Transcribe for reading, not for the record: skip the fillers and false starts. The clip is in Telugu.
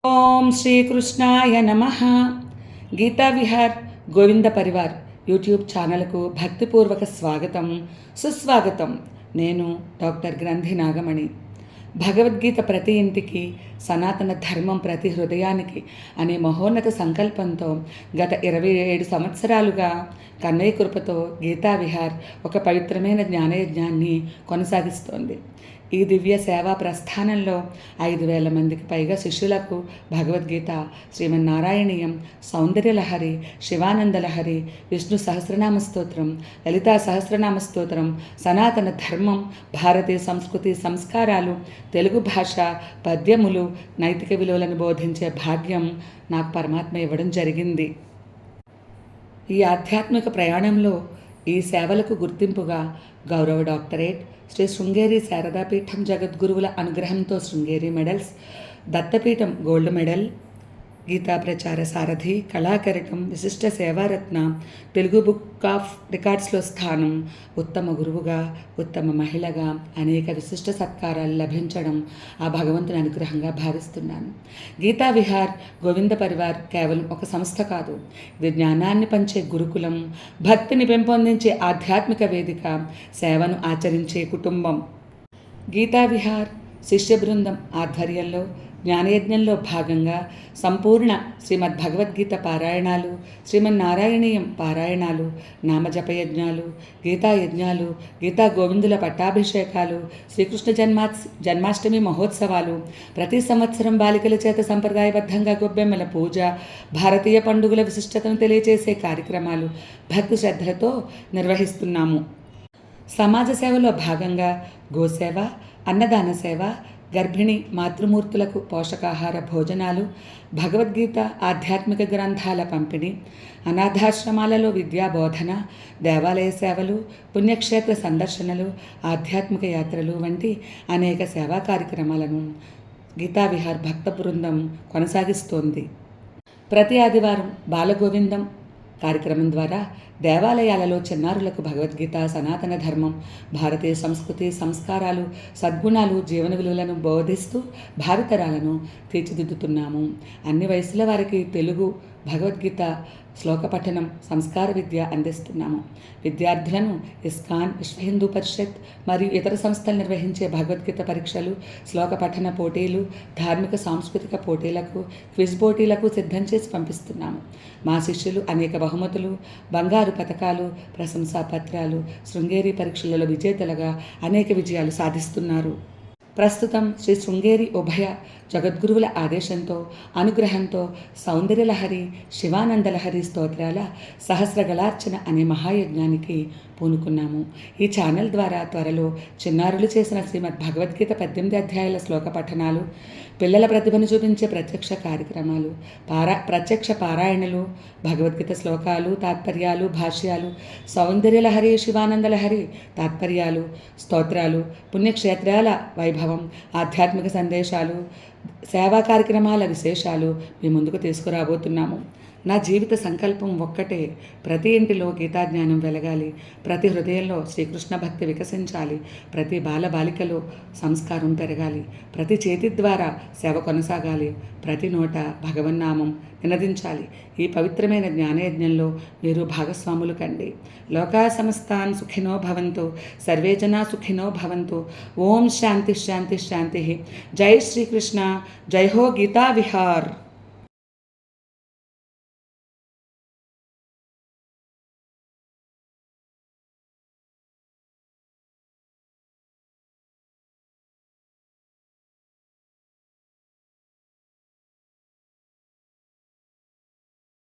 ఓం శ్రీకృష్ణాయ నమః. గీతా విహార్ గోవింద పరివార్ యూట్యూబ్ ఛానల్కు భక్తిపూర్వక స్వాగతం, సుస్వాగతం. నేను డాక్టర్ గ్రంథి నాగమణి. భగవద్గీత ప్రతి ఇంటికి, సనాతన ధర్మం ప్రతి హృదయానికి అనే మహోన్నత సంకల్పంతో గత 27 సంవత్సరాలుగా కన్నయ్య కృపతో గీతా విహార్ ఒక పవిత్రమైన జ్ఞానయజ్ఞాన్ని కొనసాగిస్తోంది. ఈ దివ్య సేవా ప్రస్థానంలో 5,000 మందికి పైగా శిష్యులకు భగవద్గీత, శ్రీమన్నారాయణీయం, సౌందర్యలహరి, శివానందలహరి, విష్ణు సహస్రనామ స్తోత్రం, లలితా సహస్రనామ స్తోత్రం, సనాతన ధర్మం, భారతీయ సంస్కృతి సంస్కారాలు, తెలుగు భాష, పద్యములు, నైతిక విలువలను బోధించే భాగ్యం నాకు పరమాత్మ ఇవ్వడం జరిగింది. ఈ ఆధ్యాత్మిక ప్రయాణంలో ఈ సేవలకు గుర్తింపుగా గౌరవ డాక్టరేట్, శ్రీ శృంగేరి శారదాపీఠం జగద్గురువుల అనుగ్రహంతో Sringeri medals, Dattapeetham gold medal, గీతా ప్రచార సారథి, కళాకరటం, విశిష్ట సేవారత్న, తెలుగు బుక్ ఆఫ్ రికార్డ్స్లో స్థానం, ఉత్తమ గురువుగా, ఉత్తమ మహిళగా అనేక విశిష్ట సత్కారాలు లభించడం ఆ భగవంతుని అనుగ్రహంగా భావిస్తున్నాను. గీతా విహార్ గోవింద పరివార్ కేవలం ఒక సంస్థ కాదు, ఇది జ్ఞానాన్ని పంచే గురుకులం, భక్తిని పెంపొందించే ఆధ్యాత్మిక వేదిక, సేవను ఆచరించే కుటుంబం. గీతా విహార్ శిష్య బృందం ఆధ్వర్యంలో జ్ఞానయజ్ఞంలో భాగంగా సంపూర్ణ శ్రీమద్ భగవద్గీత పారాయణాలు, శ్రీమన్నారాయణీయం పారాయణాలు, నామజపయజ్ఞాలు, గీతాయజ్ఞాలు, గీతా గోవిందుల పట్టాభిషేకాలు, శ్రీకృష్ణ జన్మాష్టమి మహోత్సవాలు, ప్రతి సంవత్సరం బాలికల చేత సంప్రదాయబద్ధంగా గొబ్బెమ్మల పూజ, భారతీయ పండుగల విశిష్టతను తెలియజేసే కార్యక్రమాలు భక్తి శ్రద్ధలతో నిర్వహిస్తున్నాము. సమాజ సేవలో భాగంగా గోసేవ, అన్నదాన సేవ, గర్భిణీ మాతృమూర్తులకు పోషకాహార భోజనాలు, భగవద్గీత ఆధ్యాత్మిక గ్రంథాల పంపిణీ, అనాథాశ్రమాలలో విద్యా బోధన, దేవాలయ సేవలు, పుణ్యక్షేత్ర సందర్శనలు, ఆధ్యాత్మిక యాత్రలు వంటి అనేక సేవా కార్యక్రమాలను గీతా విహార్ భక్త బృందం కొనసాగిస్తోంది. ప్రతి ఆదివారం బాలగోవిందం కార్యక్రమం ద్వారా దేవాలయాలలో చిన్నారులకు భగవద్గీత, సనాతన ధర్మం, భారతీయ సంస్కృతి సంస్కారాలు, సద్గుణాలు, జీవన విలువలను బోధిస్తూ భావితరాలను తీర్చిదిద్దుతున్నాము. అన్ని వయసుల వారికి తెలుగు భగవద్గీత శ్లోక పఠనం, సంస్కార విద్య అందిస్తున్నాము. విద్యార్థులను ఇస్కాన్, విశ్వ హిందూ పరిషత్ మరియు ఇతర సంస్థలు నిర్వహించే భగవద్గీత పరీక్షలు, శ్లోక పఠన పోటీలు, ధార్మిక సాంస్కృతిక పోటీలకు, క్విజ్ పోటీలకు సిద్ధం చేసి పంపిస్తున్నాము. మా శిష్యులు అనేక బహుమతులు, బంగారు పథకాలు, ప్రశంసా పత్రాలు, శృంగేరి పరీక్షలలో విజేతలుగా అనేక విజయాలు సాధిస్తున్నారు. ప్రస్తుతం శ్రీ శృంగేరి ఉభయ జగద్గురువుల ఆదేశంతో, అనుగ్రహంతో సౌందర్యలహరి, శివానందలహరి స్తోత్రాల సహస్రగళార్చన అనే మహాయజ్ఞానికి పూనుకున్నాము. ఈ ఛానల్ ద్వారా త్వరలో చిన్నారులు చేసిన శ్రీమద్ భగవద్గీత 18 అధ్యాయాల శ్లోక పఠనాలు, పిల్లల ప్రతిభను చూపించే ప్రత్యక్ష కార్యక్రమాలు, ప్రత్యక్ష పారాయణలు, భగవద్గీత శ్లోకాలు, తాత్పర్యాలు, భాష్యాలు, సౌందర్యలహరి, శివానందలహరి తాత్పర్యాలు, స్తోత్రాలు, పుణ్యక్షేత్రాల వైభవం, ఆధ్యాత్మిక సందేశాలు, సేవా కార్యక్రమాల విశేషాలు మీ ముందుకు తీసుకురాబోతున్నాము. నా జీవిత సంకల్పం ఒక్కటే, ప్రతి ఇంటిలో గీతాజ్ఞానం వెలగాలి, ప్రతి హృదయంలో శ్రీకృష్ణ భక్తి వికసించాలి, ప్రతి బాలబాలికలో సంస్కారం పెరగాలి, ప్రతి చేతి ద్వారా సేవ కొనసాగాలి, ప్రతి నోట భగవన్నామం నినదించాలి. ఈ పవిత్రమైన జ్ఞానయజ్ఞంలో మీరు భాగస్వాములు కండి. లోకా సమస్తాన్ సుఖినో భవంతు, సర్వే జనా సుఖినో భవంతు. ఓం శాంతి శాంతి శాంతి. జై శ్రీకృష్ణ. జై హో గీతా విహార్.